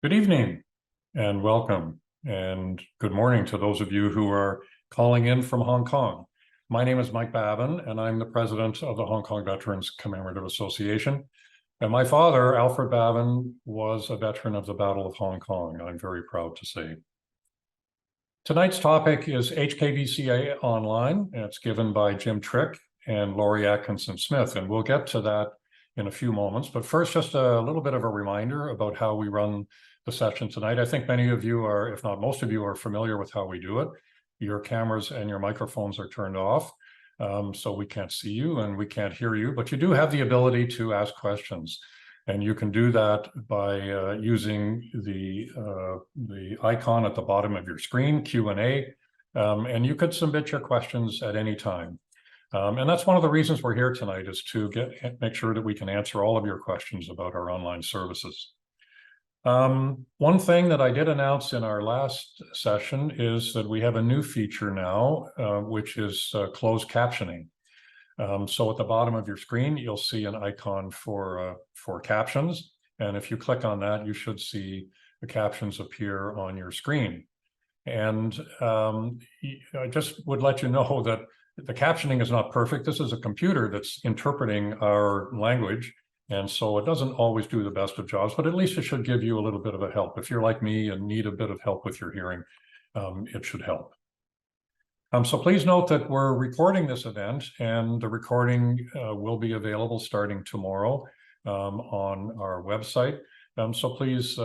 Good evening and welcome, and good morning to those of you who are calling in from Hong Kong. My name is Mike Babin, and I'm the president of the Hong Kong Veterans Commemorative Association. And my father, Alfred Babin, was a veteran of the Battle of Hong Kong, I'm very proud to say. Tonight's topic is HKVCA Online, and it's given by Jim Trick and Laurie Atkinson Smith, and we'll get to that in a few moments. But first, just a little bit of a reminder about how we run the session tonight. I think many of you are, if not most of you, are familiar with how we do it. Your cameras and your microphones are turned off, so we can't see you and we can't hear you, but you do have the ability to ask questions. And you can do that by using the icon at the bottom of your screen, Q&A, and you could submit your questions at any time. And that's one of the reasons we're here tonight, is to make sure that we can answer all of your questions about our online services. One thing that I did announce in our last session is that we have a new feature now, which is closed captioning. So at the bottom of your screen, you'll see an icon for captions. And if you click on that, you should see the captions appear on your screen. And I just would let you know that the captioning is not perfect. This is a computer that's interpreting our language. And so it doesn't always do the best of jobs, but at least it should give you a little bit of a help. If you're like me and need a bit of help with your hearing, it should help. So please note that we're recording this event, and the recording will be available starting tomorrow on our website. So please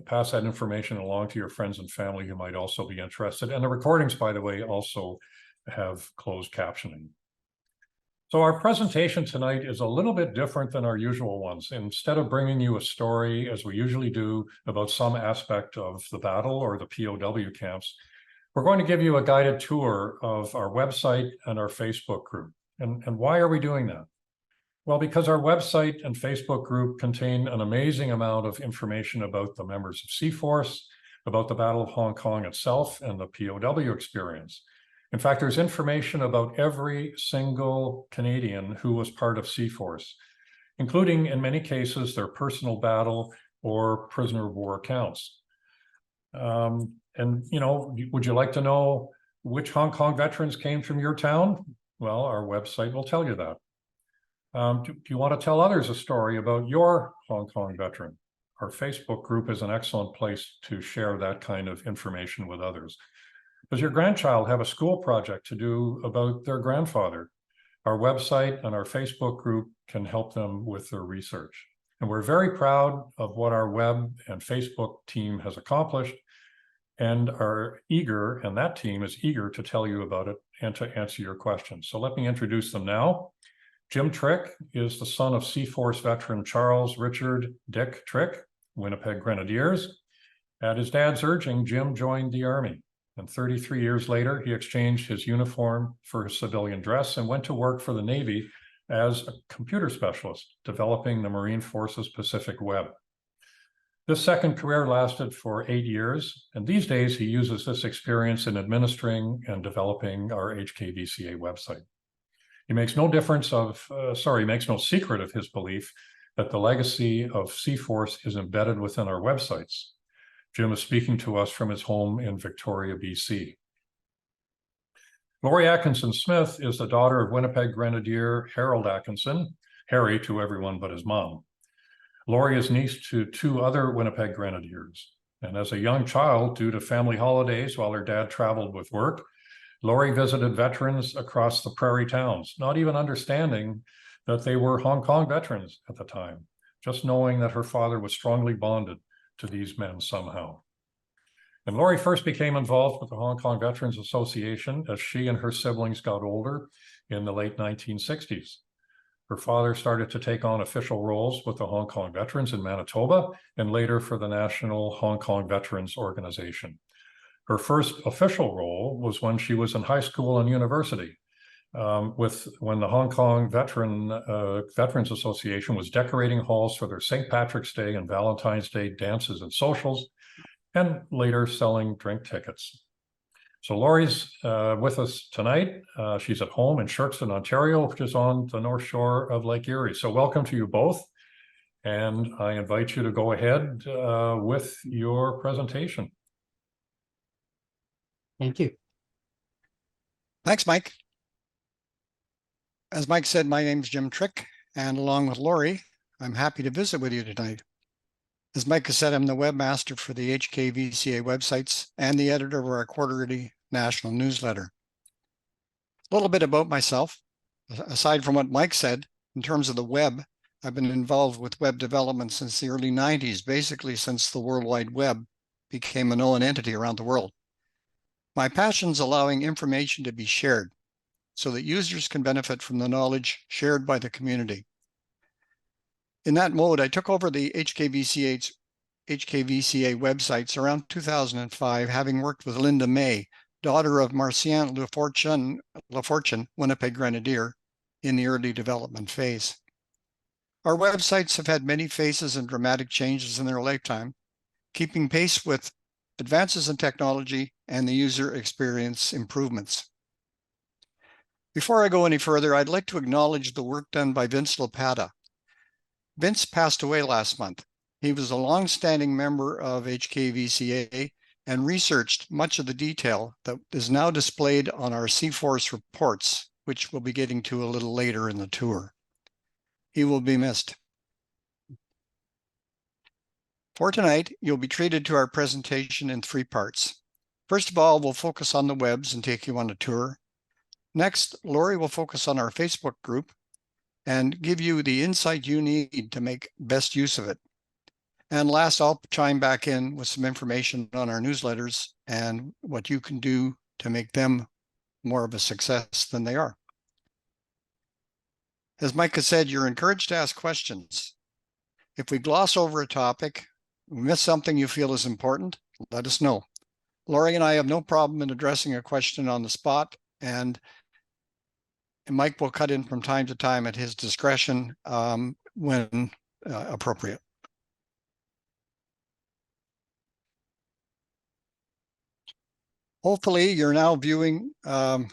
pass that information along to your friends and family who might also be interested. And the recordings, by the way, also have closed captioning. So our presentation tonight is a little bit different than our usual ones. Instead of bringing you a story, as we usually do, about some aspect of the battle or the POW camps, we're going to give you a guided tour of our website and our Facebook group. And why are we doing that? Well, because our website and Facebook group contain an amazing amount of information about the members of C-Force, about the Battle of Hong Kong itself, and the POW experience. In fact, there's information about every single Canadian who was part of C-Force, including, in many cases, their personal battle or prisoner of war accounts. And, you know, would you like to know which Hong Kong veterans came from your town? Well, our website will tell you that. Do you want to tell others a story about your Hong Kong veteran? Our Facebook group is an excellent place to share that kind of information with others. Does your grandchild have a school project to do about their grandfather? Our website and our Facebook group can help them with their research. And we're very proud of what our web and Facebook team has accomplished, and that team is eager to tell you about it and to answer your questions. So let me introduce them now. Jim Trick is the son of C-Force veteran Charles Richard Dick Trick, Winnipeg Grenadiers. At his dad's urging, Jim joined the Army. And 33 years later, he exchanged his uniform for his civilian dress and went to work for the Navy as a computer specialist, developing the Marine Forces Pacific Web. This second career lasted for 8 years, and these days he uses this experience in administering and developing our HKVCA website. He makes no secret of his belief that the legacy of C-Force is embedded within our websites. Jim is speaking to us from his home in Victoria, BC. Laurie Atkinson Smith is the daughter of Winnipeg Grenadier Harold Atkinson, Harry to everyone but his mom. Laurie is niece to 2 other Winnipeg Grenadiers. And as a young child, due to family holidays while her dad traveled with work, Laurie visited veterans across the prairie towns, not even understanding that they were Hong Kong veterans at the time, just knowing that her father was strongly bonded to these men somehow. And Laurie first became involved with the Hong Kong Veterans Association as she and her siblings got older in the late 1960s. Her father started to take on official roles with the Hong Kong veterans in Manitoba and later for the National Hong Kong Veterans Organization. Her first official role was when she was in high school and university, when the Hong Kong Veterans Association was decorating halls for their St. Patrick's Day and Valentine's Day dances and socials, and later selling drink tickets. So Laurie's with us tonight. She's at home in Sherkston, Ontario, which is on the north shore of Lake Erie. So welcome to you both. and I invite you to go ahead with your presentation. Thank you. Thanks, Mike. As Mike said, my name's Jim Trick, and along with Lori, I'm happy to visit with you tonight. As Mike has said, I'm the webmaster for the HKVCA websites and the editor of our quarterly national newsletter. A little bit about myself. Aside from what Mike said, in terms of the web, I've been involved with web development since the early 90s, basically since the World Wide Web became a known entity around the world. My passion is allowing information to be shared so that users can benefit from the knowledge shared by the community. In that mode, I took over the HKVCA websites around 2005, having worked with Linda May, daughter of Marcien Lafortune, Winnipeg Grenadier, in the early development phase. Our websites have had many phases and dramatic changes in their lifetime, keeping pace with advances in technology and the user experience improvements. Before I go any further, I'd like to acknowledge the work done by Vince Lopata. Vince passed away last month. He was a long-standing member of HKVCA and researched much of the detail that is now displayed on our C-Force reports, which we'll be getting to a little later in the tour. He will be missed. For tonight, you'll be treated to our presentation in 3 parts. First of all, we'll focus on the webs and take you on a tour. Next, Lori will focus on our Facebook group and give you the insight you need to make best use of it. And last, I'll chime back in with some information on our newsletters and what you can do to make them more of a success than they are. As Micah said, you're encouraged to ask questions. If we gloss over a topic, miss something you feel is important, let us know. Lori and I have no problem in addressing a question on the spot, and Mike will cut in from time to time at his discretion when appropriate. Hopefully you're now viewing, well,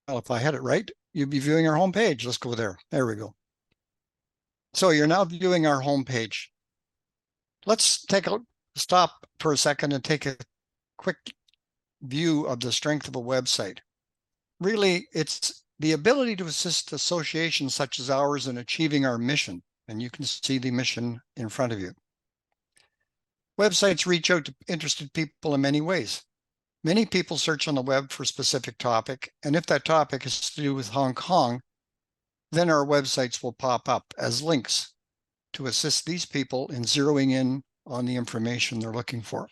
if I had it right, you'd be viewing our homepage. Let's go there. There we go. So you're now viewing our homepage. Let's take a stop for a second and take a quick view of the strength of a website. Really, it's the ability to assist associations such as ours in achieving our mission. And you can see the mission in front of you. Websites reach out to interested people in many ways. Many people search on the web for a specific topic, and if that topic is to do with Hong Kong, then our websites will pop up as links to assist these people in zeroing in on the information they're looking for.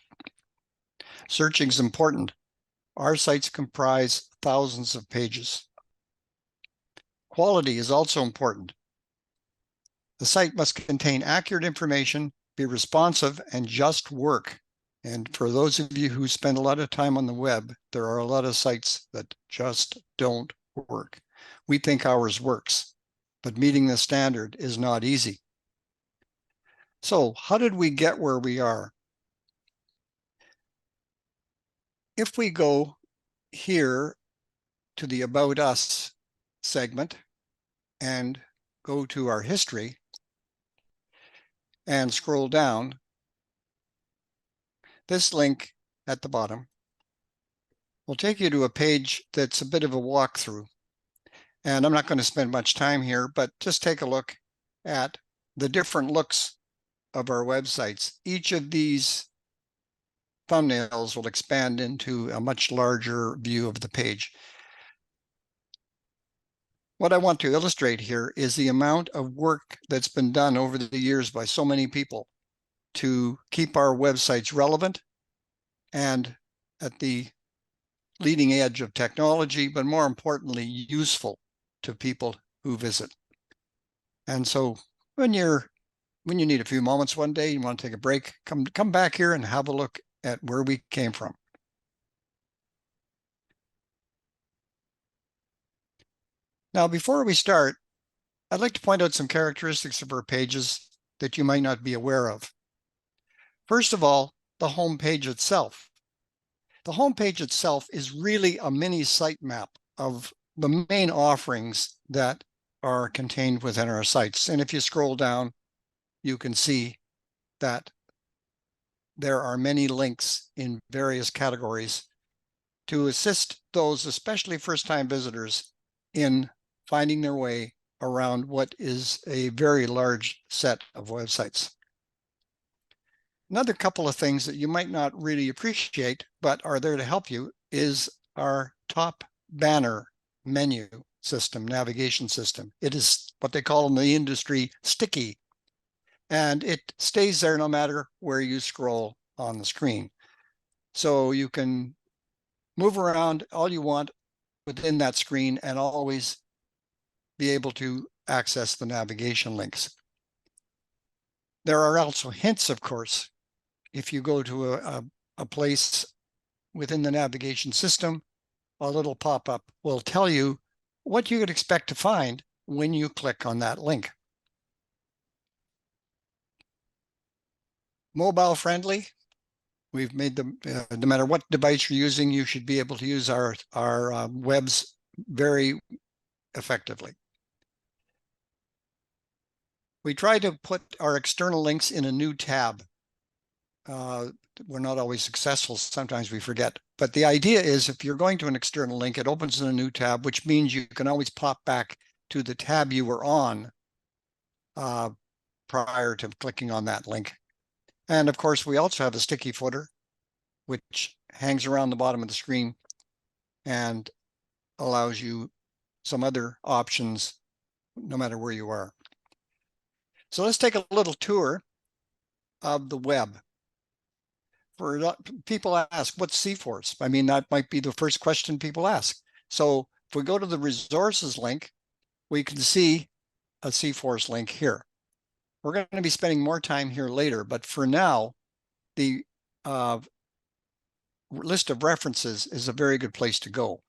Searching is important. Our sites comprise thousands of pages. Quality is also important. The site must contain accurate information, be responsive, and just work. And for those of you who spend a lot of time on the web, there are a lot of sites that just don't work. We think ours works, but meeting the standard is not easy. So how did we get where we are? If we go here to the About Us segment and go to our history and scroll down, this link at the bottom will take you to a page that's a bit of a walkthrough. And I'm not going to spend much time here, but just take a look at the different looks of our websites. Each of these thumbnails will expand into a much larger view of the page. What I want to illustrate here is the amount of work that's been done over the years by so many people to keep our websites relevant and at the leading edge of technology, but more importantly, useful to people who visit. And so when you need a few moments one day, you want to take a break, come back here and have a look at where we came from. Now, before we start, I'd like to point out some characteristics of our pages that you might not be aware of. First of all, the home page itself. The home page itself is really a mini sitemap of the main offerings that are contained within our sites. And if you scroll down, you can see that there are many links in various categories to assist those, especially first-time visitors, in finding their way around what is a very large set of websites. Another couple of things that you might not really appreciate, but are there to help you, is our top banner menu system, navigation system. It is what they call in the industry sticky, and it stays there no matter where you scroll on the screen. So you can move around all you want within that screen and always be able to access the navigation links. There are also hints, of course. If you go to a place within the navigation system, a little pop-up will tell you what you could expect to find when you click on that link. Mobile friendly. We've made them, no matter what device you're using, you should be able to use our webs very effectively. We try to put our external links in a new tab. We're not always successful. Sometimes we forget. But the idea is if you're going to an external link, it opens in a new tab, which means you can always pop back to the tab you were on prior to clicking on that link. And of course, we also have a sticky footer, which hangs around the bottom of the screen and allows you some other options no matter where you are. So let's take a little tour of the web. For people ask, what's CForce? I mean, that might be the first question people ask. So if we go to the resources link, we can see a CForce link here. We're going to be spending more time here later, but for now, the list of references is a very good place to go.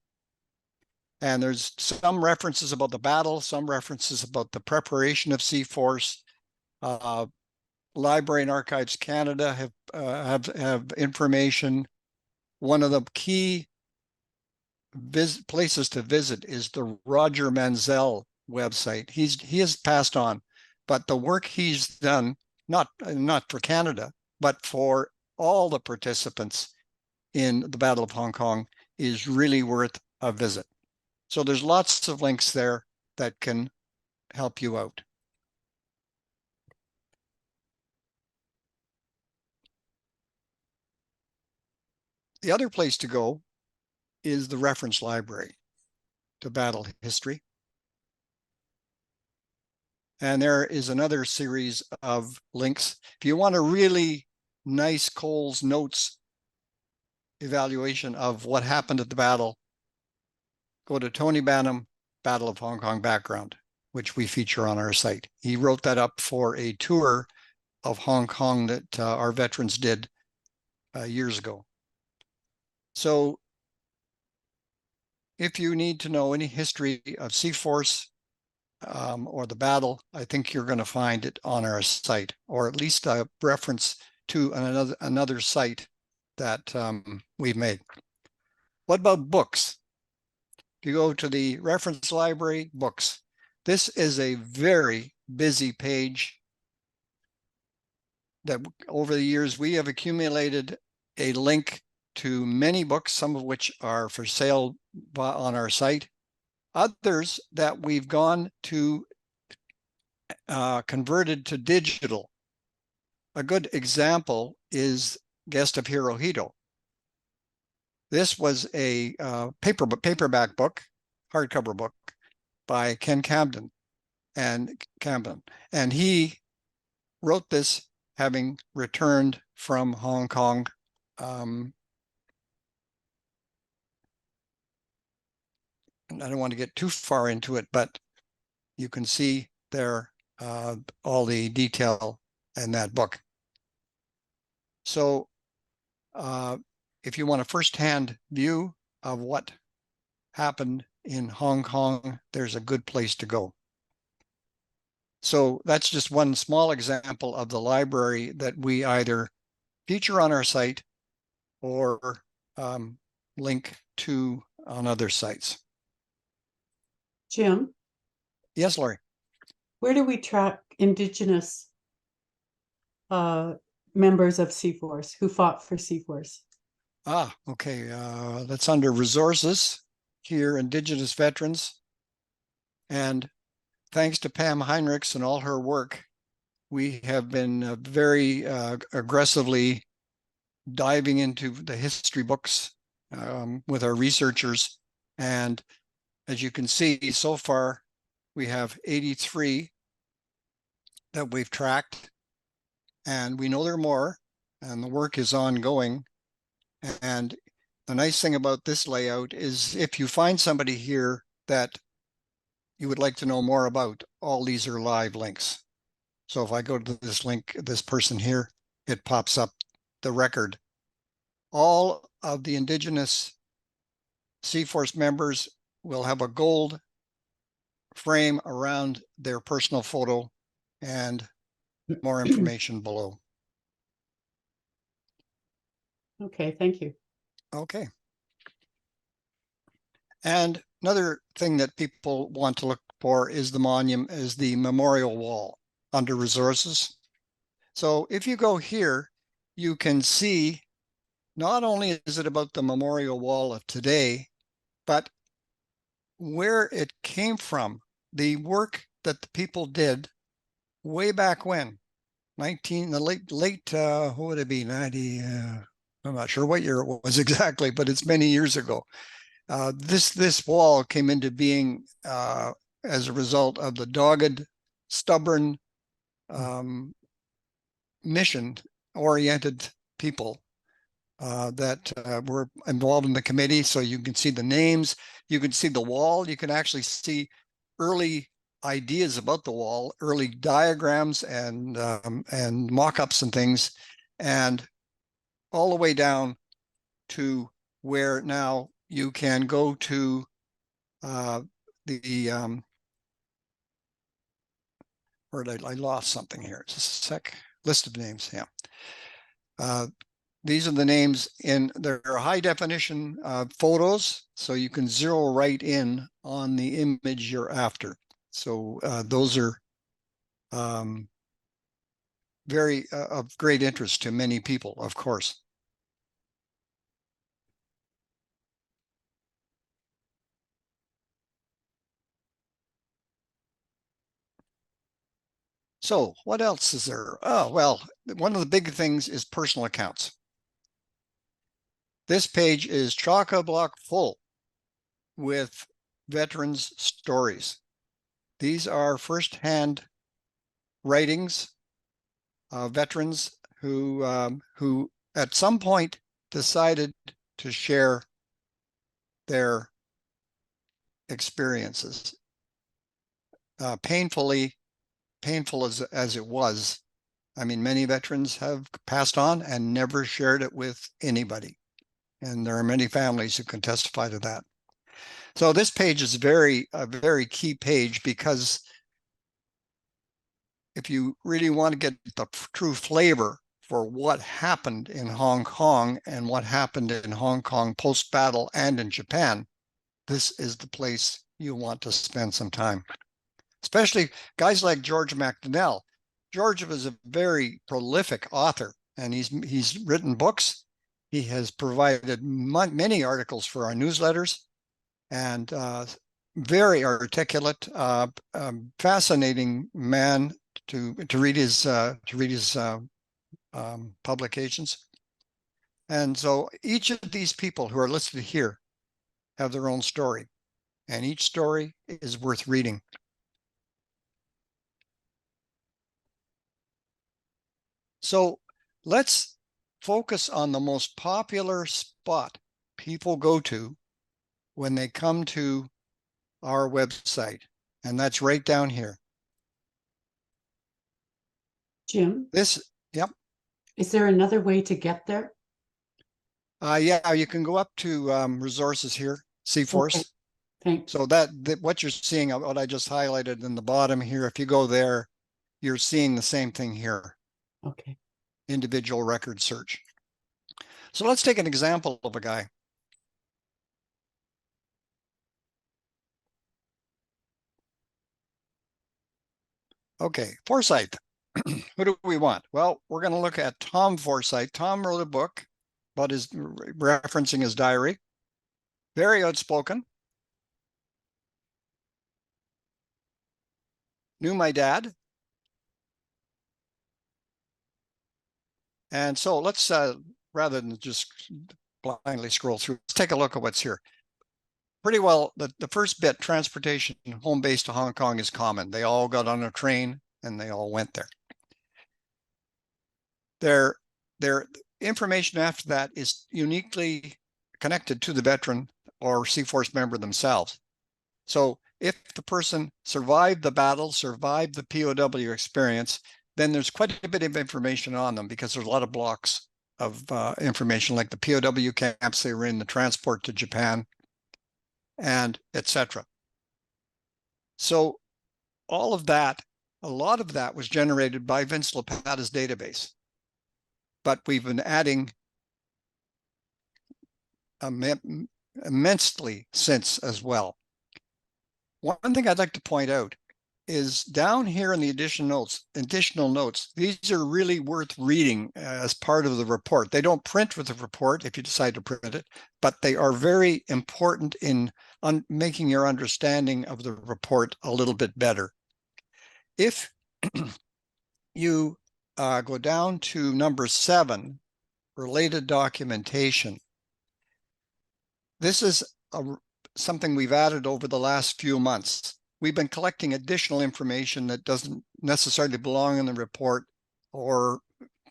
And there's some references about the battle, some references about the preparation of CForce. Library and Archives Canada have information. One of the key places to visit is the Roger Manzel website. He has passed on, but the work he's done, not for Canada, but for all the participants in the Battle of Hong Kong, is really worth a visit. So there's lots of links there that can help you out. The other place to go is the reference library to battle history. And there is another series of links. If you want a really nice Cole's Notes evaluation of what happened at the battle, go to Tony Banham, Battle of Hong Kong Background, which we feature on our site. He wrote that up for a tour of Hong Kong that our veterans did years ago. So if you need to know any history of CForce or the battle, I think you're going to find it on our site, or at least a reference to another site that we've made. What about books? If you go to the reference library, books. This is a very busy page that over the years we have accumulated a link to many books, some of which are for sale on our site. Others that we've gone to converted to digital. A good example is Guest of Hirohito. This was a paperback book, hardcover book by Ken Camden, and he wrote this having returned from Hong Kong. And I don't want to get too far into it, but you can see there all the detail in that book. So if you want a firsthand view of what happened in Hong Kong, there's a good place to go. So that's just one small example of the library that we either feature on our site or link to on other sites. Jim, Yes, Laurie. where do we track Indigenous members of C-Force who fought for C-Force. Okay. That's under resources here, Indigenous veterans. And thanks to Pam Heinrichs and all her work, we have been very aggressively diving into the history books with our researchers. And as you can see, so far, we have 83 that we've tracked, and we know there are more, and the work is ongoing. And the nice thing about this layout is if you find somebody here that you would like to know more about, all these are live links. So if I go to this link, this person here, it pops up the record. All of the Indigenous C-Force members will have a gold frame around their personal photo and more information below. Okay, thank you. Okay. And another thing that people want to look for is the monument, is the memorial wall under resources. So if you go here, you can see not only is it about the memorial wall of today, but where it came from, the work that the people did way back when, the late, what would it be, 90, I'm not sure what year it was exactly, but it's many years ago. This wall came into being as a result of the dogged, stubborn, mission-oriented people that were involved in the committee. So you can see the names, you can see the wall, you can actually see early ideas about the wall, early diagrams and mock-ups and things, and all the way down to where now you can go to where did I lost something here. Just a sec. List of names. Yeah. These are the names in their high definition photos, so you can zero right in on the image you're after. So those are very of great interest to many people, of course. So what else is there? Oh, well, one of the big things is personal accounts. This page is chock-a-block full with veterans' stories. These are firsthand writings of veterans who at some point decided to share their experiences. Painful as it was. I mean, many veterans have passed on and never shared it with anybody. And there are many families who can testify to that. So this page is a very key page, because if you really want to get the true flavor for what happened in Hong Kong and what happened in Hong Kong post-battle and in Japan, this is the place you want to spend some time. Especially guys like George MacDonnell. George was a very prolific author, and he's written books. He has provided many articles for our newsletters, and very articulate, fascinating man to read his publications. And so each of these people who are listed here have their own story, and each story is worth reading. So let's focus on the most popular spot people go to when they come to our website, and that's right down here. Jim? Yep. Is there another way to get there? Yeah, you can go up to resources here, C-Force. Okay. Thanks. So that what you're seeing, what I just highlighted in the bottom here, if you go there, you're seeing the same thing here. Okay. Individual record search. So let's take an example of a guy. Okay, Forsyth. who do we want? Well, we're going to look at Tom Forsyth. Tom wrote a book about his referencing his diary. Very outspoken. Knew my dad. And so let's, rather than just blindly scroll through, let's take a look at what's here. Pretty well, the first bit, transportation home base to Hong Kong, is common. They all got on a train and they all went there. Their information after that is uniquely connected to the veteran or Sea Force member themselves. So if the person survived the battle, survived the POW experience, then there's quite a bit of information on them because there's a lot of blocks of information, like the POW camps they were in, the transport to Japan, and etc. So all of that, a lot of that was generated by Vince Lopata's database. But we've been adding immensely since as well. One thing I'd like to point out is down here in the additional notes, these are really worth reading as part of the report. They don't print with the report if you decide to print it, but they are very important in making your understanding of the report a little bit better. If you go down to number 7, related documentation. This is something we've added over the last few months. We've been collecting additional information that doesn't necessarily belong in the report, or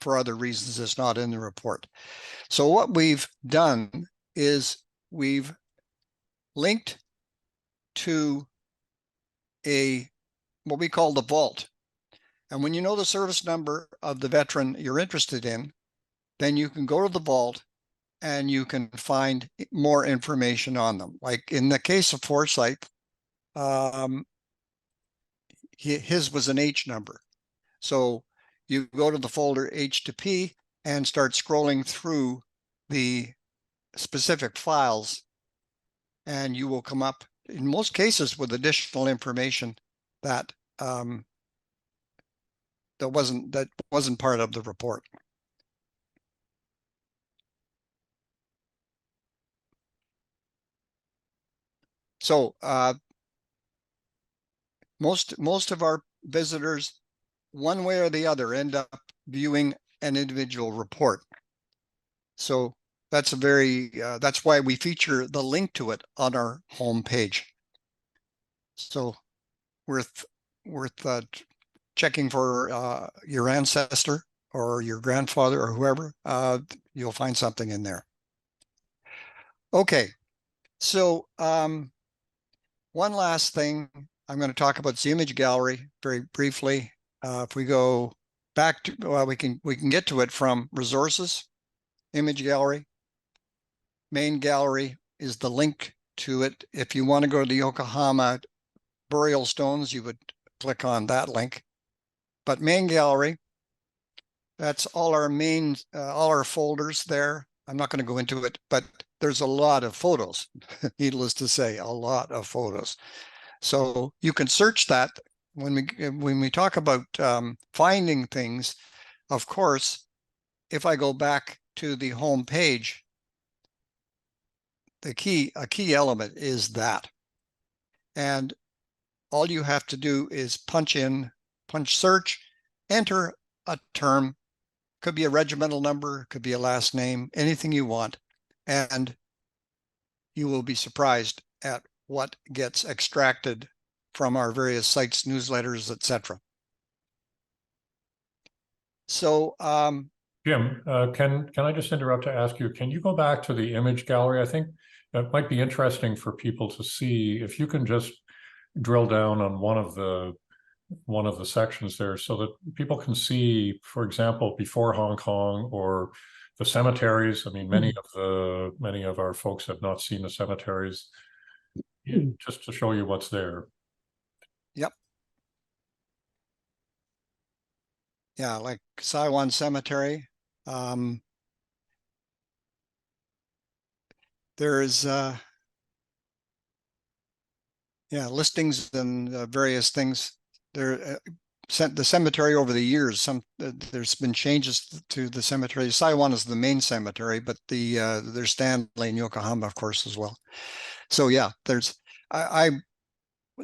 for other reasons it's not in the report. So what we've done is we've linked to what we call the vault. And when you know the service number of the veteran you're interested in, then you can go to the vault and you can find more information on them. Like in the case of Forsyth, his was an H number. So you go to the folder H to P and start scrolling through the specific files, and you will come up, in most cases, with additional information that that wasn't part of the report. So most of our visitors, one way or the other, end up viewing an individual report. So that's a very that's why we feature the link to it on our home page. So worth checking for your ancestor or your grandfather or whoever. You'll find something in there. Okay, so one last thing I'm going to talk about is the image gallery very briefly. If we go back to, well, we can get to it from resources, image gallery. Main gallery is the link to it. If you want to go to the Yokohama burial stones, you would click on that link. But main gallery, that's all our folders there. I'm not going to go into it, but there's a lot of photos, needless to say, a lot of photos. So you can search that. When we talk about finding things, of course, if I go back to the home page, a key element is that. And all you have to do is punch search, enter a term, could be a regimental number, could be a last name, anything you want, and you will be surprised at what gets extracted from our various sites, newsletters, etc. So, Jim, can I just interrupt to ask you, can you go back to the image gallery? I think that might be interesting for people to see. If you can just drill down on one of the sections there so that people can see, for example, before Hong Kong or the cemeteries. I mean, many of our folks have not seen the cemeteries. Just to show you what's there. Yep. Yeah, like Saiwan Cemetery. There's listings and various things there. the cemetery over the years. There's been changes to the cemetery. Saiwan is the main cemetery, but there's Stanley and Yokohama, of course, as well. So yeah, it's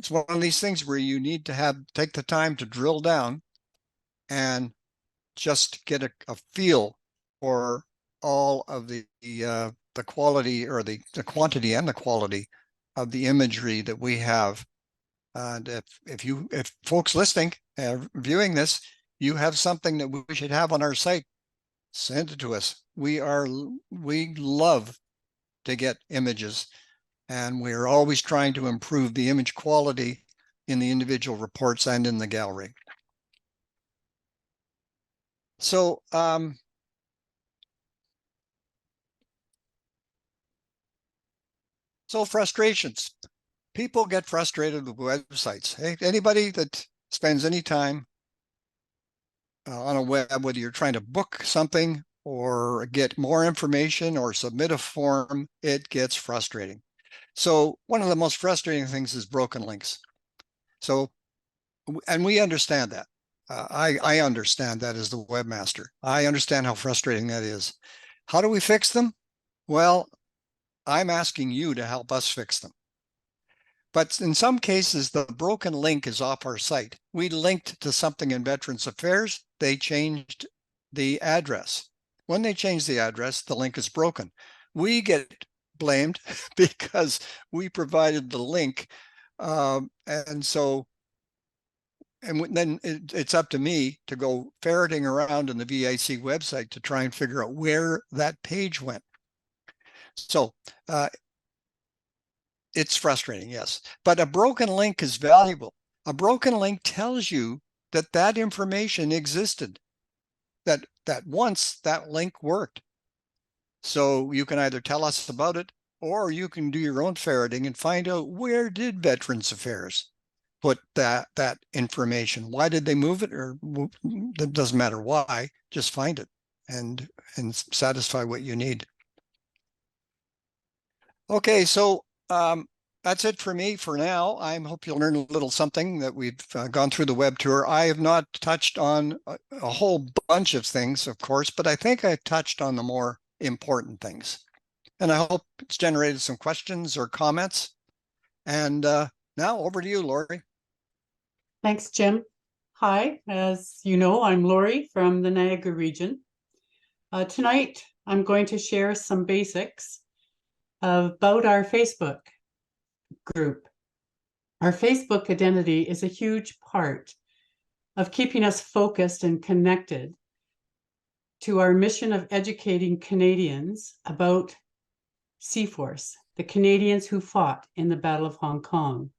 one of these things where you need to take the time to drill down and just get a feel for all of the quality, or the quantity and the quality of the imagery that we have. And if folks listening, viewing this, you have something that we should have on our site, send it to us. We love to get images, and we're always trying to improve the image quality in the individual reports and in the gallery. So frustrations. People get frustrated with websites. Hey, anybody that spends any time on a web, whether you're trying to book something or get more information or submit a form, it gets frustrating. So one of the most frustrating things is broken links. So, and we understand that. I understand that as the webmaster. I understand how frustrating that is. How do we fix them? Well, I'm asking you to help us fix them. But in some cases, the broken link is off our site. We linked to something in Veterans Affairs. They changed the address. When they change the address, the link is broken. We get blamed because we provided the link. And then it's up to me to go ferreting around in the VIC website to try and figure out where that page went. So it's frustrating, yes. But a broken link is valuable. A broken link tells you that that information existed, that once that link worked. So you can either tell us about it, or you can do your own ferreting and find out, where did Veterans Affairs put that information? Why did they move it? Or it doesn't matter why, just find it and satisfy what you need. Okay, so that's it for me for now. I hope you'll learn a little something, that we've gone through the web tour. I have not touched on a whole bunch of things, of course, but I think I touched on the more important things. And I hope it's generated some questions or comments. And now over to you, Lori. Thanks, Jim. Hi, as you know, I'm Lori from the Niagara region. Tonight, I'm going to share some basics about our Facebook group. Our Facebook identity is a huge part of keeping us focused and connected to our mission of educating Canadians about Seaforce, the Canadians who fought in the Battle of Hong Kong.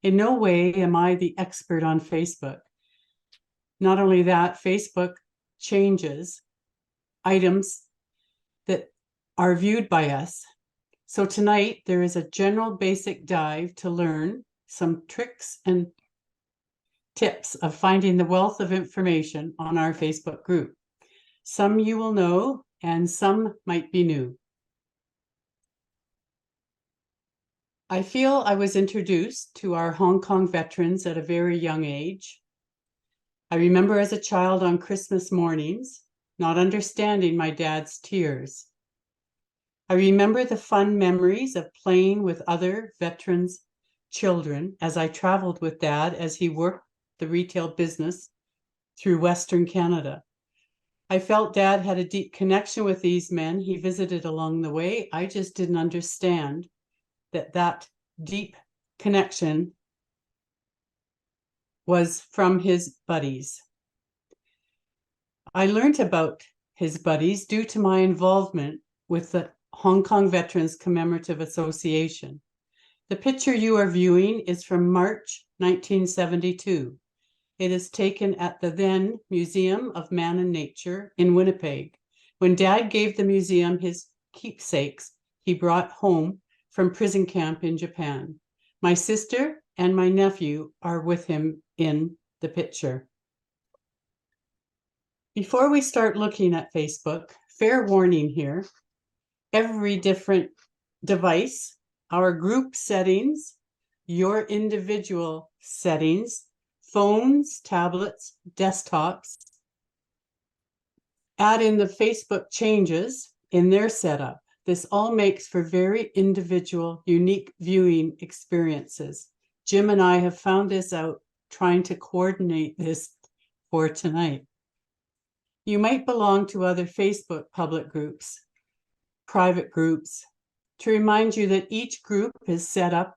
In no way am I the expert on Facebook. Not only that, Facebook changes items that are viewed by us. So tonight, there is a general basic dive to learn some tricks and tips of finding the wealth of information on our Facebook group. Some you will know, and some might be new. I feel I was introduced to our Hong Kong veterans at a very young age. I remember as a child on Christmas mornings, not understanding my dad's tears. I remember the fun memories of playing with other veterans' children as I traveled with Dad as he worked the retail business through Western Canada. I felt Dad had a deep connection with these men he visited along the way. I just didn't understand that deep connection was from his buddies. I learned about his buddies due to my involvement with the Hong Kong Veterans Commemorative Association. The picture you are viewing is from March 1972. It is taken at the then Museum of Man and Nature in Winnipeg. When Dad gave the museum his keepsakes he brought home from prison camp in Japan. My sister and my nephew are with him in the picture. Before we start looking at Facebook, fair warning here, every different device, our group settings, your individual settings, phones, tablets, desktops. Add in the Facebook changes in their setup. This all makes for very individual, unique viewing experiences. Jim and I have found this out trying to coordinate this for tonight. You might belong to other Facebook public groups, private groups, to remind you that each group is set up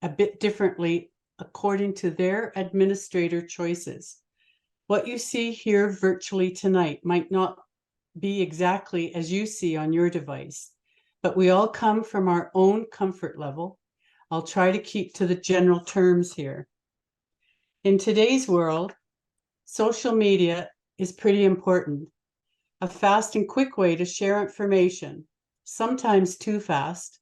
a bit differently according to their administrator choices. What you see here virtually tonight might not be exactly as you see on your device, but we all come from our own comfort level. I'll try to keep to the general terms here. In today's world, social media is pretty important. A fast and quick way to share information, sometimes too fast,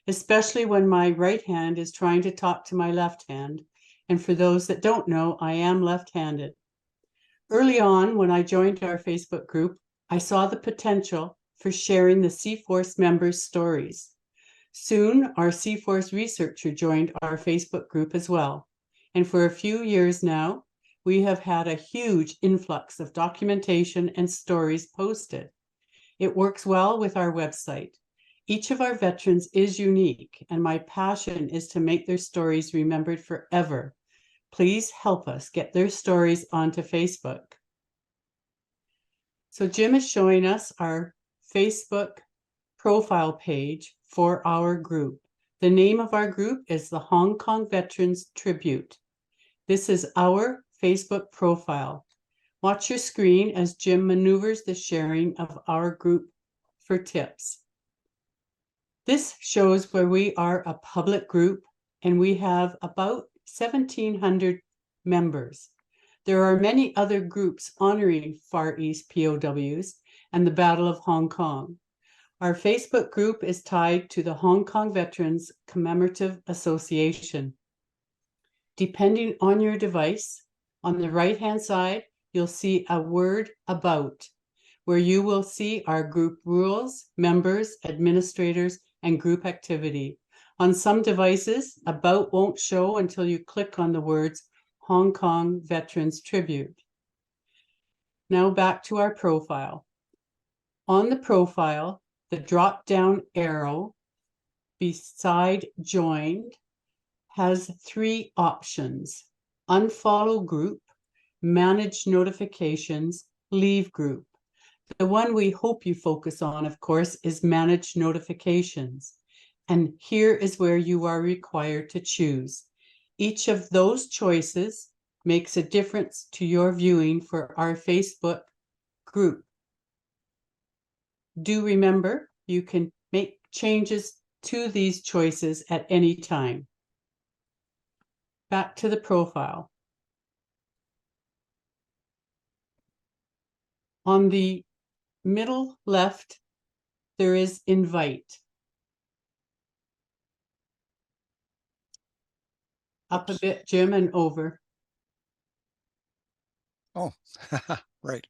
especially when my right hand is trying to talk to my left hand. And for those that don't know, I am left-handed. Early on, when I joined our Facebook group, I saw the potential for sharing the C-Force members' stories. Soon, our C-Force researcher joined our Facebook group as well. And for a few years now, we have had a huge influx of documentation and stories posted. It works well with our website. Each of our veterans is unique, and my passion is to make their stories remembered forever. Please help us get their stories onto Facebook. So Jim is showing us our Facebook profile page for our group. The name of our group is the Hong Kong Veterans Tribute. This is our Facebook profile. Watch your screen as Jim maneuvers the sharing of our group for tips. This shows where we are a public group and we have about 1,700 members. There are many other groups honoring Far East POWs and the Battle of Hong Kong. Our Facebook group is tied to the Hong Kong Veterans Commemorative Association. Depending on your device, on the right-hand side, you'll see a word About, where you will see our group rules, members, administrators, and group activity. On some devices, About won't show until you click on the words Hong Kong Veterans Tribute. Now back to our profile. On the profile, the drop-down arrow beside Joined has 3 options: Unfollow Group, Manage Notifications, Leave Group. The one we hope you focus on, of course, is Manage Notifications. And here is where you are required to choose. Each of those choices makes a difference to your viewing for our Facebook group. Do remember, you can make changes to these choices at any time. Back to the profile. On the middle left, there is Invite. Up a bit, Jim, and over. Oh, right.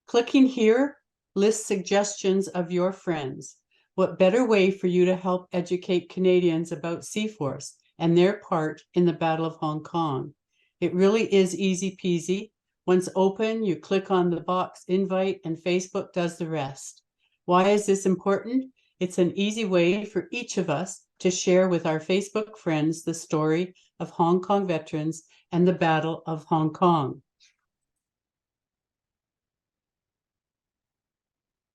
Clicking here lists suggestions of your friends. What better way for you to help educate Canadians about C-Force and their part in the Battle of Hong Kong? It really is easy peasy. Once open, you click on the box Invite and Facebook does the rest. Why is this important? It's an easy way for each of us to share with our Facebook friends the story of Hong Kong veterans and the Battle of Hong Kong.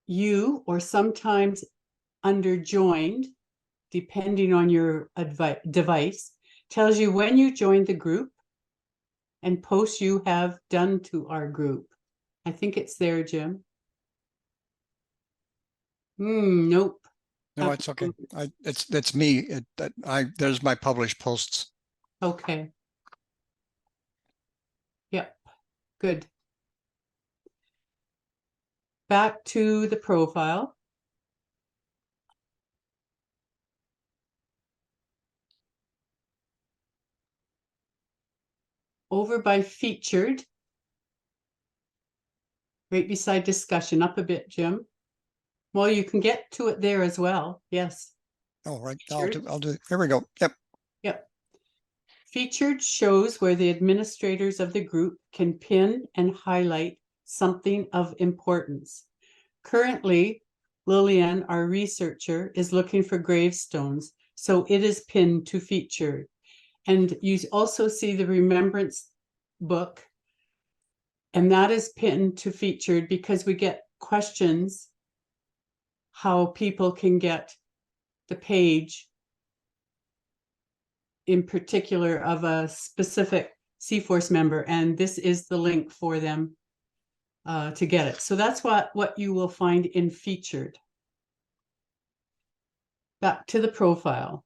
You, or sometimes under Joined, depending on your device, tells you when you joined the group and posts you have done to our group. I think it's there, Jim. Nope. No, it's okay. That's me. There's my published posts. Okay. Yep. Good. Back to the profile. Over by Featured, right beside Discussion, up a bit, Jim. Well, you can get to it there as well. Yes. Oh, right. Featured. I'll do. Here we go. Yep. Yep. Featured shows where the administrators of the group can pin and highlight something of importance. Currently, Lillian, our researcher, is looking for gravestones, so it is pinned to featured. And you also see the remembrance book, and that is pinned to featured because we get questions how people can get the page in particular of a specific C-Force member, and this is the link for them to get it. So that's what you will find in featured. Back to the profile.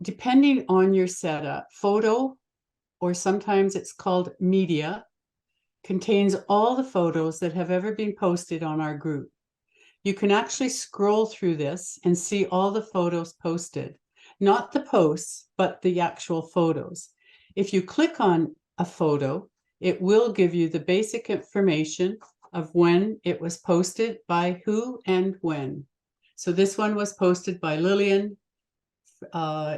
Depending on your setup, photo, or sometimes it's called media, contains all the photos that have ever been posted on our group. You can actually scroll through this and see all the photos posted, not the posts, but the actual photos. If you click on a photo, it will give you the basic information of when it was posted, by who and when. So this one was posted by Lillian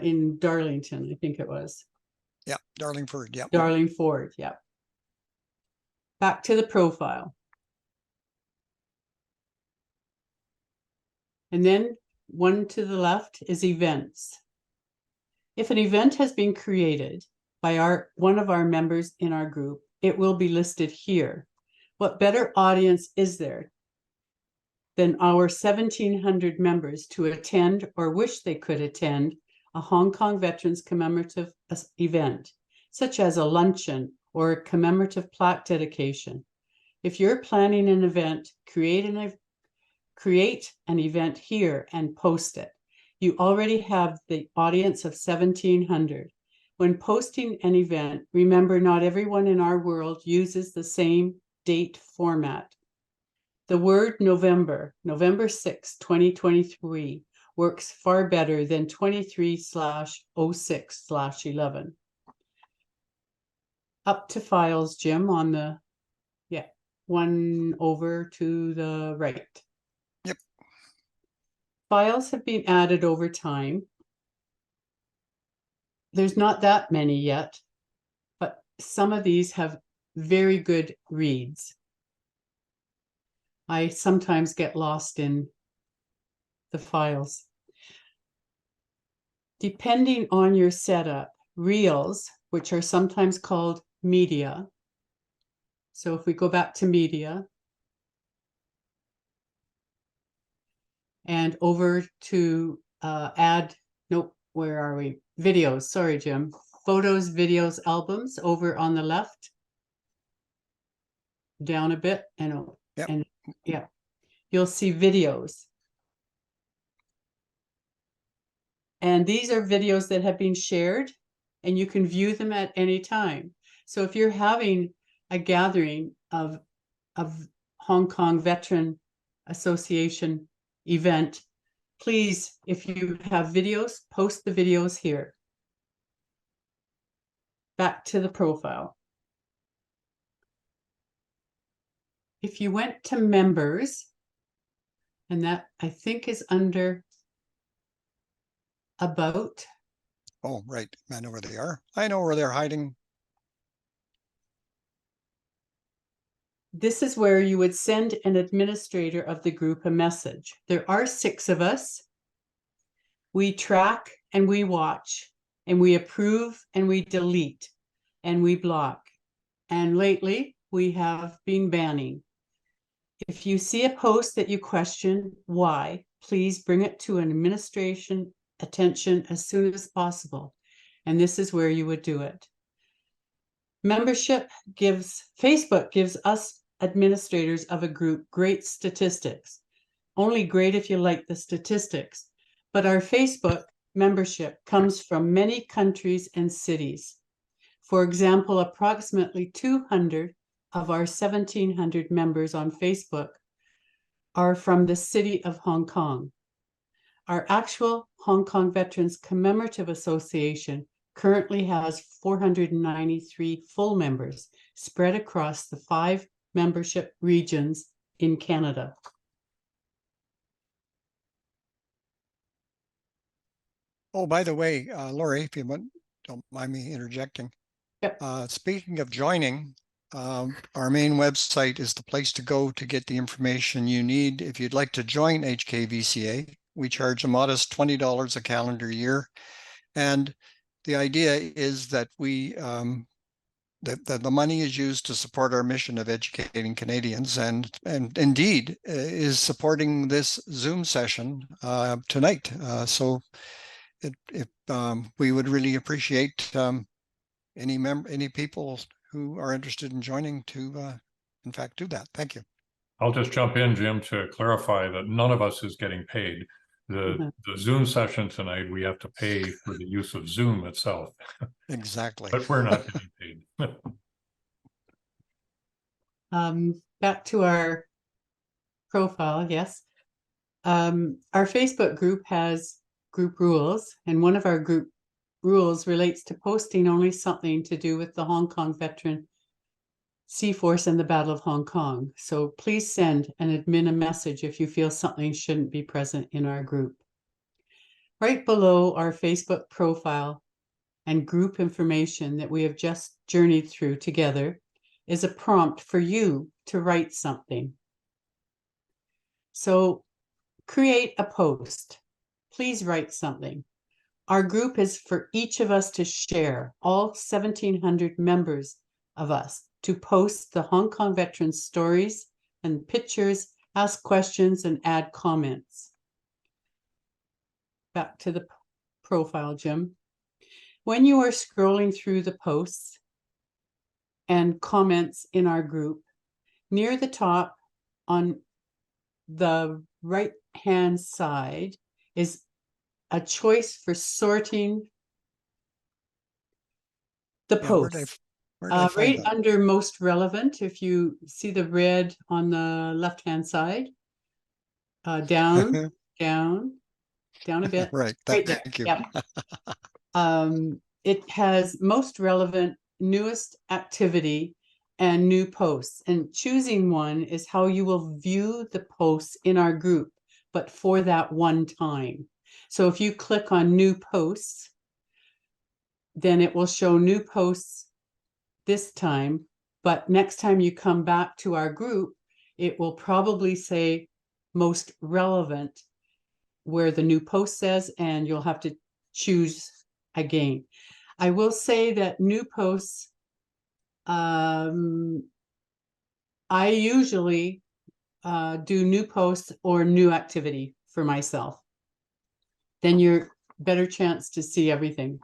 in Darlington, I think it was. Yeah, Darlingford. Yeah. Darlingford, yeah. Back to the profile. And then one to the left is events. If an event has been created by one of our members in our group, it will be listed here. What better audience is there than our 1,700 members to attend or wish they could attend a Hong Kong Veterans commemorative event, such as a luncheon or a commemorative plaque dedication? If you're planning an event, create an event here and post it. You already have the audience of 1,700. When posting an event, remember not everyone in our world uses the same date format. The word November 6, 2023 works far better than 23/06/11. Up to files, Jim, on the, yeah, one over to the right. Yep. Files have been added over time. There's not that many yet, but some of these have very good reads. I sometimes get lost in the files. Depending on your setup, reels, which are sometimes called media. So if we go back to media and over to where are we? Videos, sorry, Jim. Photos, videos, albums over on the left. Down a bit and yeah, you'll see videos. And these are videos that have been shared and you can view them at any time. So if you're having a gathering of Hong Kong Veteran Association event, please, if you have videos, post the videos here. Back to the profile. If you went to members, and that I think is under about. Oh, right. I know where they are. I know where they're hiding. This is where you would send an administrator of the group a message. There are 6 of us. We track and we watch and we approve and we delete and we block. And lately we have been banning. If you see a post that you question why, please bring it to an administration attention as soon as possible. And this is where you would do it. Facebook gives us administrators of a group great statistics. Only great if you like the statistics. But our Facebook membership comes from many countries and cities. For example, approximately 200 of our 1,700 members on Facebook are from the city of Hong Kong. Our actual Hong Kong Veterans Commemorative Association currently has 493 full members spread across the 5 membership regions in Canada. Oh, by the way, Lori, if you don't mind me interjecting. Yep. Speaking of joining, our main website is the place to go to get the information you need. If you'd like to join HKVCA, we charge a modest $20 a calendar year. And the idea is that that the money is used to support our mission of educating Canadians, and indeed is supporting this Zoom session tonight. So we would really appreciate any people who are interested in joining to in fact do that. Thank you. I'll just jump in, Jim, to clarify that none of us is getting paid. The Zoom session tonight, we have to pay for the use of Zoom itself. Exactly. But we're not getting paid. Back to our profile, yes. Our Facebook group has group rules, and one of our group rules relates to posting only something to do with the Hong Kong veteran Sea Force and the Battle of Hong Kong. So please send an admin a message if you feel something shouldn't be present in our group. Right below our Facebook profile and group information that we have just journeyed through together is a prompt for you to write something. So create a post. Please write something. Our group is for each of us to share, all 1,700 members of us, to post the Hong Kong veterans' stories and pictures, ask questions, and add comments. Back to the profile, Jim. When you are scrolling through the posts and comments in our group, near the top on the right-hand side is a choice for sorting the posts. Right under most relevant, if you see the red on the left-hand side, down, down a bit. Right. Right Thank you. Yeah. It has most relevant, newest activity and new posts. And choosing one is how you will view the posts in our group, but for that one time. So if you click on new posts, then it will show new posts this time, but next time you come back to our group, it will probably say most relevant where the new post says, and you'll have to choose again. I will say that new posts, I usually do new posts or new activity for myself. Then you're better chance to see everything.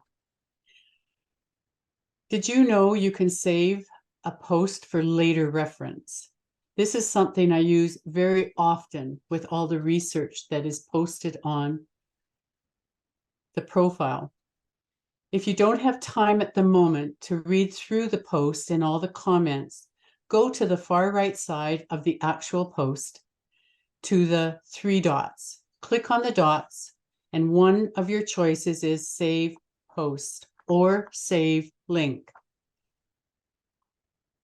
Did you know you can save a post for later reference? This is something I use very often with all the research that is posted on the profile. If you don't have time at the moment to read through the post and all the comments, go to the far right side of the actual post to the 3 dots. Click on the dots, and one of your choices is Save Post or Save Link.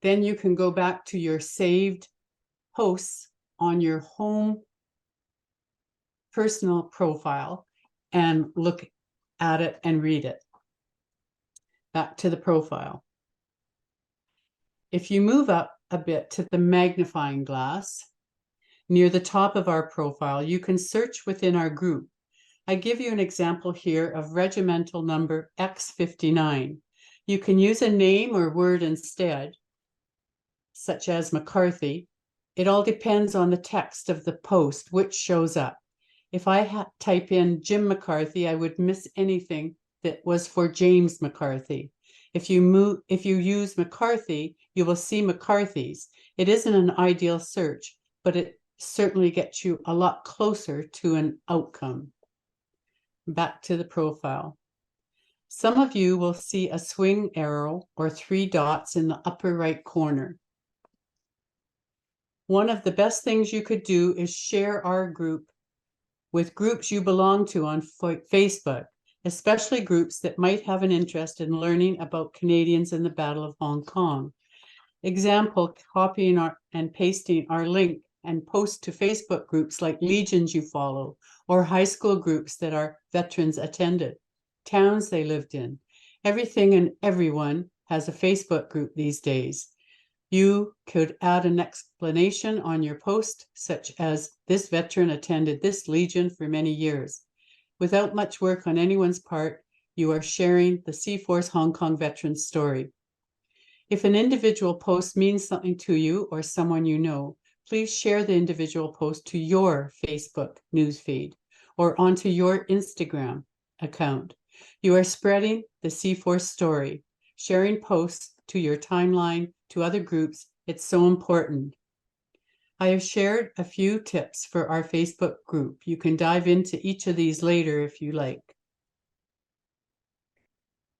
Then you can go back to your saved posts on your home personal profile and look at it and read it. Back to the profile. If you move up a bit to the magnifying glass, near the top of our profile, you can search within our group. I give you an example here of regimental number X59. You can use a name or word instead, such as McCarthy. It all depends on the text of the post, which shows up. If I type in Jim McCarthy, I would miss anything that was for James McCarthy. If you use McCarthy, you will see McCarthy's. It isn't an ideal search, but it certainly gets you a lot closer to an outcome. Back to the profile. Some of you will see a swing arrow or 3 dots in the upper right corner. One of the best things you could do is share our group with groups you belong to on Facebook, especially groups that might have an interest in learning about Canadians in the Battle of Hong Kong. Example, copying and pasting our link and post to Facebook groups like Legions you follow, or high school groups that our veterans attended. towns they lived in. Everything and everyone has a Facebook group these days. You could add an explanation on your post, such as this veteran attended this Legion for many years. Without much work on anyone's part, you are sharing the C-Force Hong Kong veteran story. If an individual post means something to you or someone you know, please share the individual post to your Facebook newsfeed or onto your Instagram account. You are spreading the C-Force story, sharing posts to your timeline, to other groups. It's so important. I have shared a few tips for our Facebook group. You can dive into each of these later if you like.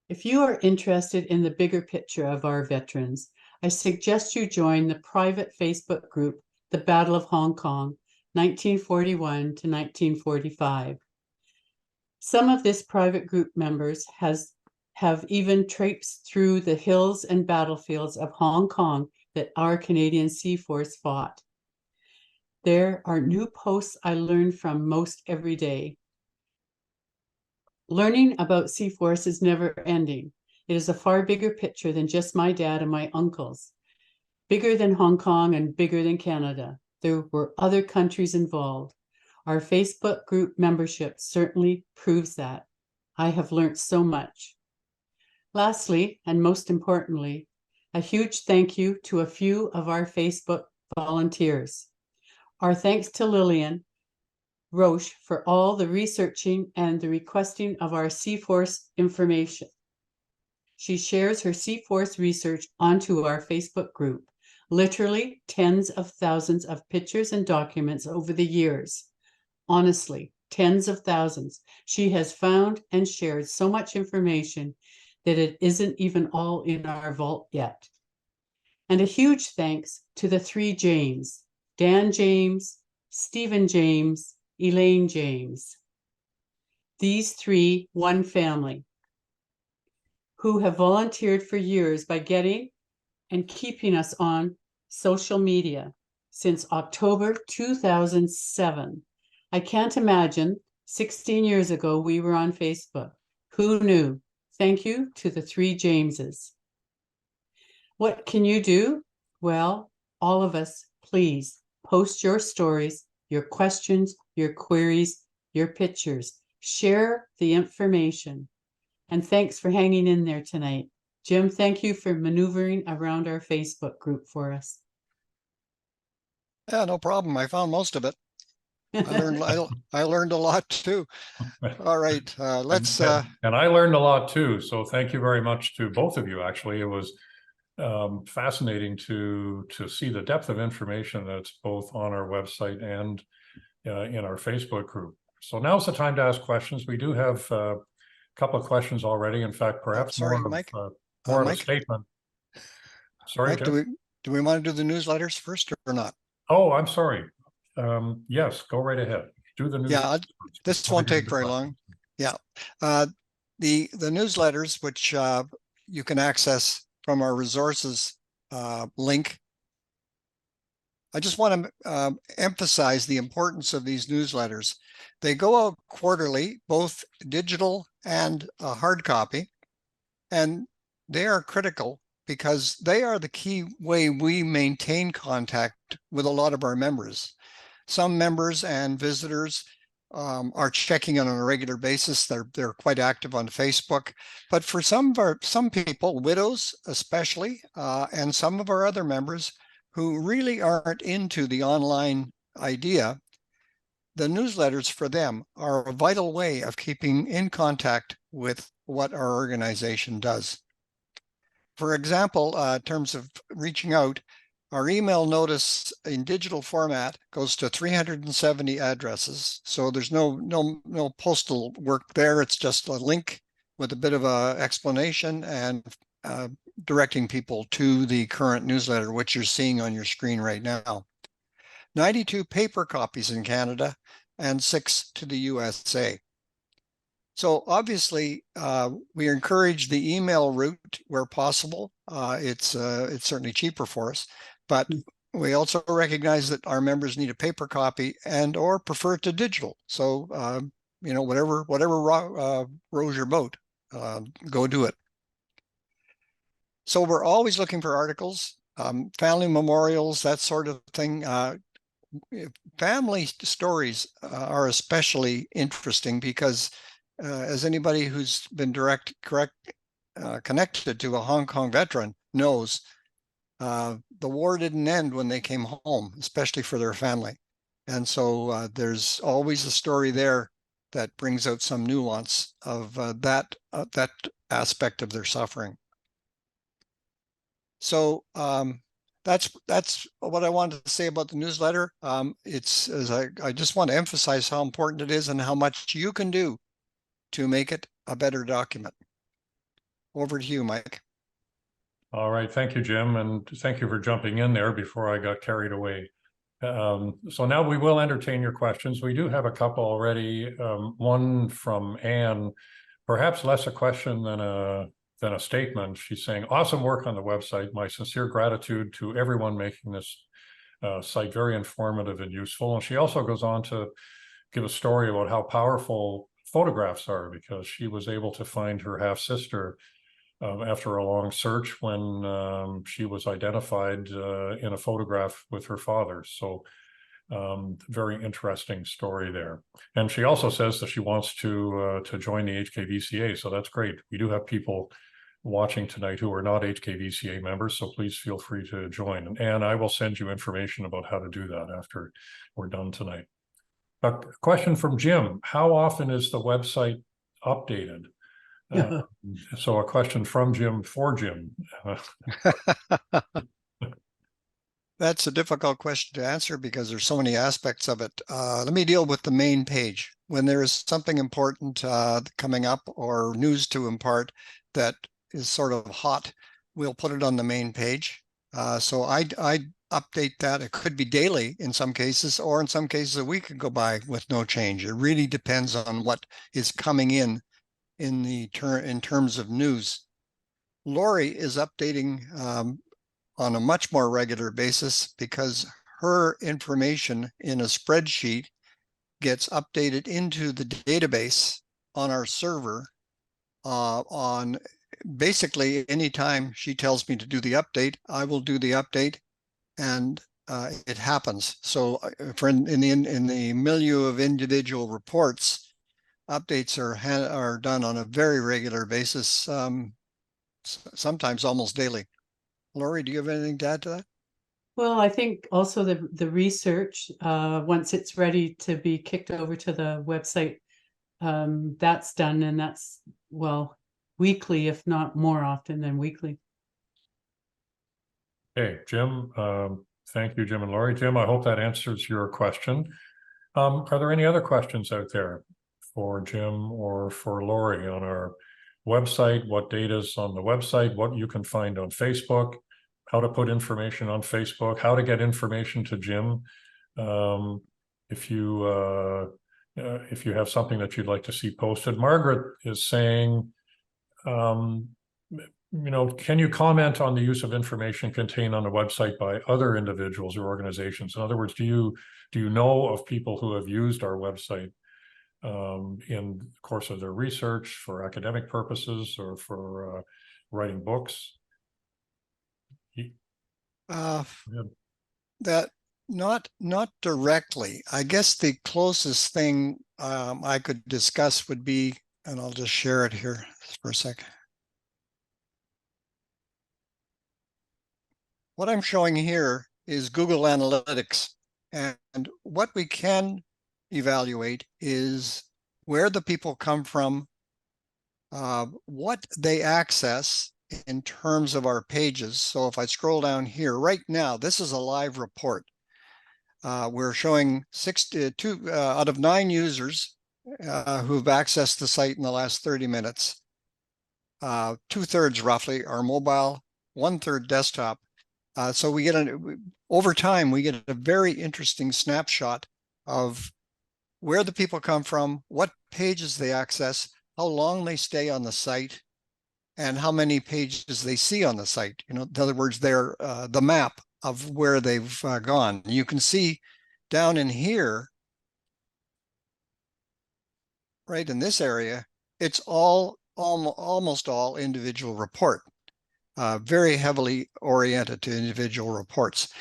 If you are interested in the bigger picture of our veterans, I suggest you join the private Facebook group, The Battle of Hong Kong, 1941 to 1945. Some of this private group members have even traipsed through the hills and battlefields of Hong Kong that our Canadian Sea Force fought. There are new posts I learn from most every day. Learning about Sea Force is never ending. It is a far bigger picture than just my dad and my uncles. Bigger than Hong Kong and bigger than Canada. There were other countries involved. Our Facebook group membership certainly proves that. I have learned so much. Lastly, and most importantly, a huge thank you to a few of our Facebook volunteers. Our thanks to Lillian Roche for all the researching and the requesting of our C-Force information. She shares her C-Force research onto our Facebook group, literally tens of thousands of pictures and documents over the years. Honestly, tens of thousands. She has found and shared so much information that it isn't even all in our vault yet. And a huge thanks to the three James, Dan James, Stephen James, Elaine James. These three, one family, who have volunteered for years by getting and keeping us on social media since October 2007. I can't imagine 16 years ago we were on Facebook. Who knew? Thank you to the three Jameses. What can you do? Well, all of us, please post your stories, your questions, your queries, your pictures. Share the information. And thanks for hanging in there tonight. Jim, thank you for maneuvering around our Facebook group for us. Yeah, no problem. I found most of it. I learned a lot too. All right, let's. And I learned a lot too. So thank you very much to both of you. Actually, it was fascinating to see the depth of information that's both on our website and in our Facebook group. So now's the time to ask questions. We do have a couple of questions already. In fact, perhaps sorry, more Mike. of Mike, a statement. Sorry, Mike, do we want to do the newsletters first or not? Oh, I'm sorry. Yes, go right ahead. Do the news. Yeah, this won't take very long. Yeah, the newsletters, which you can access from our resources link. I just want to emphasize the importance of these newsletters. They go out quarterly, both digital and hard copy, and they are critical because they are the key way we maintain contact with a lot of our members. Some members and visitors are checking in on a regular basis. They're quite active on Facebook, but for some people, widows especially, and some of our other members who really aren't into the online idea, the newsletters for them are a vital way of keeping in contact with what our organization does. For example, in terms of reaching out, our email notice in digital format goes to 370 addresses. So there's no postal work there. It's just a link with a bit of an explanation and directing people to the current newsletter, which you're seeing on your screen right now. 92 paper copies in Canada and 6 to the USA. So obviously, we encourage the email route where possible. It's certainly cheaper for us, but we also recognize that our members need a paper copy and or prefer to digital. So whatever rows your boat, go do it. So we're always looking for articles, family memorials, that sort of thing. Family stories are especially interesting because as anybody who's been connected to a Hong Kong veteran knows, the war didn't end when they came home, especially for their family. And so there's always a story there that brings out some nuance of that aspect of their suffering. So that's what I wanted to say about the newsletter. I just want to emphasize how important it is and how much you can do to make it a better document. Over to you, Mike. All right, thank you, Jim, and thank you for jumping in there before I got carried away. So now we will entertain your questions. We do have a couple already. One from Anne, perhaps less a question than a statement. She's saying, awesome work on the website. My sincere gratitude to everyone making this site very informative and useful. And she also goes on to give a story about how powerful photographs are, because she was able to find her half-sister after a long search when she was identified in a photograph with her father. So very interesting story there. And she also says that she wants to join the HKVCA. So that's great. We do have people watching tonight who are not HKVCA members, so please feel free to join. And I will send you information about how to do that after we're done tonight. A question from Jim: how often is the website updated? So a question from Jim for Jim. That's a difficult question to answer because there's so many aspects of it. Let me deal with the main page. When there is something important coming up or news to impart that is sort of hot, we'll put it on the main page. So I update that. It could be daily in some cases, or in some cases a week could go by with no change. It really depends on what is coming in terms of news. Lori is updating on a much more regular basis because her information in a spreadsheet gets updated into the database on our server on basically anytime she tells me to do the update, I will do the update, and it happens. So in the milieu of individual reports, updates are done on a very regular basis, sometimes almost daily. Lori, do you have anything to add to that? Well, I think also the research, once it's ready to be kicked over to the website, that's done, and that's, well, weekly, if not more often than weekly. Okay, Jim, thank you, Jim and Lori. Jim, I hope that answers your question. Are there any other questions out there for Jim or for Lori on our website? What data is on the website? What you can find on Facebook? How to put information on Facebook? How to get information to Jim? If you have something that you'd like to see posted. Margaret is saying, can you comment on the use of information contained on the website by other individuals or organizations? In other words, do you know of people who have used our website in the course of their research for academic purposes or for writing books? That not directly. I guess the closest thing I could discuss would be, and I'll just share it here for a second. What I'm showing here is Google Analytics, and what we can evaluate is where the people come from, what they access in terms of our pages. So if I scroll down here right now, this is a live report. We're showing 62 out of 9 users who've accessed the site in the last 30 minutes. 2/3 roughly are mobile, 1/3 desktop. So we get over time, we get a very interesting snapshot of where the people come from, what pages they access, how long they stay on the site, and how many pages they see on the site. In other words, they're the map of where they've gone. You can see down in here right in this area, it's almost all individual report, very heavily oriented to individual reports.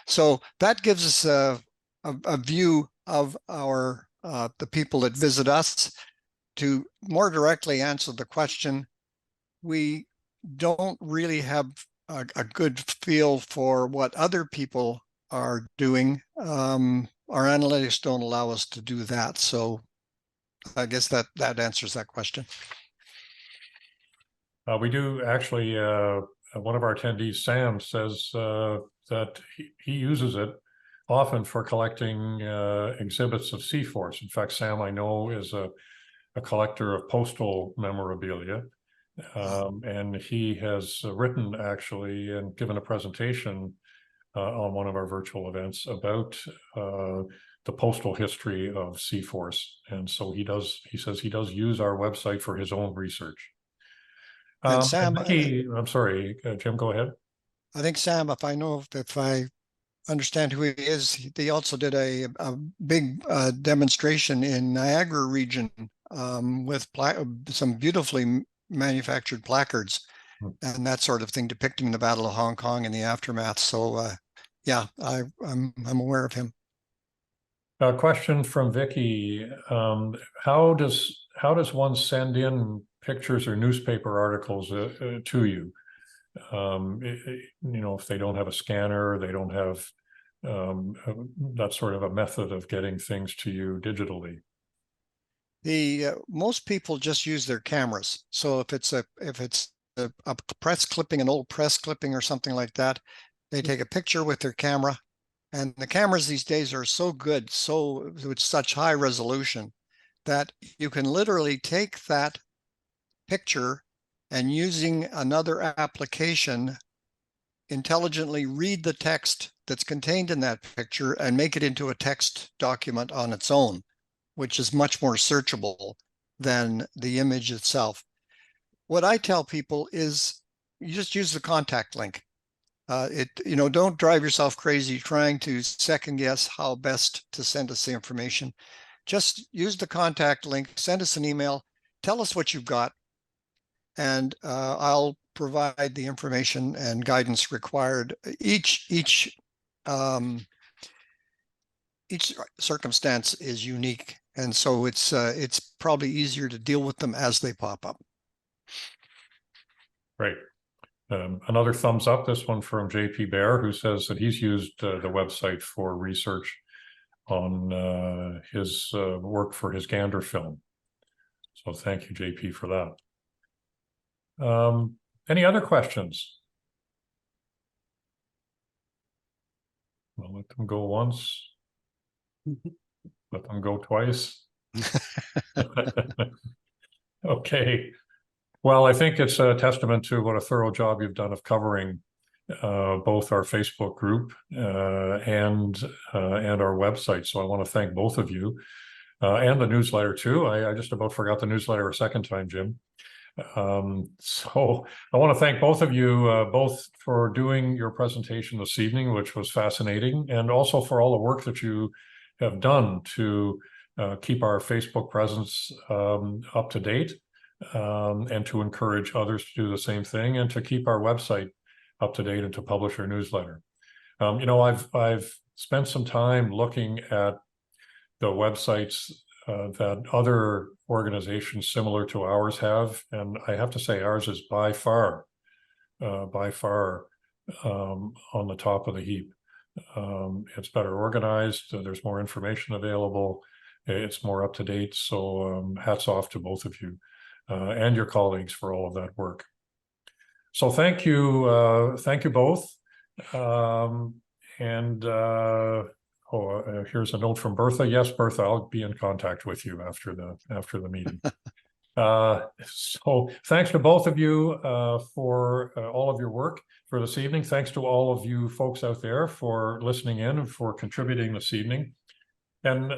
So that gives us a view of our the people that visit us. To more directly answer the question, we don't really have a good feel for what other people are doing. Our analytics don't allow us to do that. So I guess that answers that question. We do actually, one of our attendees, Sam, says that he uses it often for collecting exhibits of C-Force. In fact, Sam, I know, is a collector of postal memorabilia. And he has written actually and given a presentation on one of our virtual events about the postal history of C-Force. And so he says he does use our website for his own research. And Sam, I'm sorry, Jim, go ahead. I think Sam, if I understand who he is, they also did a big demonstration in Niagara region with some beautifully manufactured placards and that sort of thing depicting the Battle of Hong Kong and the aftermath. So yeah, I'm aware of him. A question from Vicky. How does one send in pictures or newspaper articles to you? If they don't have a scanner, they don't have that sort of a method of getting things to you digitally. Most people just use their cameras. So if it's a press clipping, an old press clipping or something like that, they take a picture with their camera. And the cameras these days are so good, so with such high resolution, that you can literally take that picture and, using another application, intelligently read the text that's contained in that picture and make it into a text document on its own, which is much more searchable than the image itself. What I tell people is you just use the contact link. Don't drive yourself crazy trying to second guess how best to send us the information. Just use the contact link, send us an email, tell us what you've got, and I'll provide the information and guidance required. Each circumstance is unique, and so it's probably easier to deal with them as they pop up. Right. Another thumbs up, this one from JP Bear, who says that he's used the website for research on his work for his Gander film. So thank you, JP, for that. Any other questions? I'll let them go once. Let them go twice. Okay. Well, I think it's a testament to what a thorough job you've done of covering both our Facebook group and our website. So I want to thank both of you and the newsletter too. I just about forgot the newsletter a second time, Jim. So I want to thank both of you, both for doing your presentation this evening, which was fascinating, and also for all the work that you have done to keep our Facebook presence up to date. And to encourage others to do the same thing, and to keep our website up to date and to publish our newsletter. I've spent some time looking at the websites that other organizations similar to ours have, and I have to say ours is by far on the top of the heap. It's better organized. There's more information available. It's more up to date. So hats off to both of you. And your colleagues for all of that work. So thank you both. Here's a note from Bertha. Yes, Bertha, I'll be in contact with you after the meeting. So thanks to both of you for all of your work for this evening. Thanks to all of you folks out there for listening in and for contributing this evening. And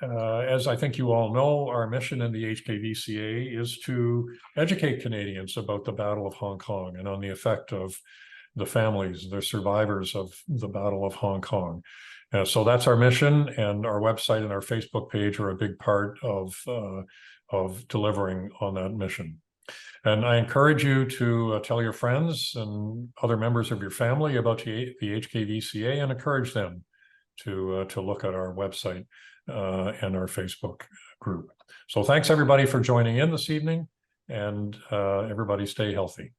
as I think you all know, our mission in the HKVCA is to educate Canadians about the Battle of Hong Kong and on the effect of the families, the survivors of the Battle of Hong Kong. So that's our mission, and our website and our Facebook page are a big part of of delivering on that mission. And I encourage you to tell your friends and other members of your family about the HKVCA, and encourage them to look at our website and our Facebook group. So thanks everybody for joining in this evening, and everybody stay healthy.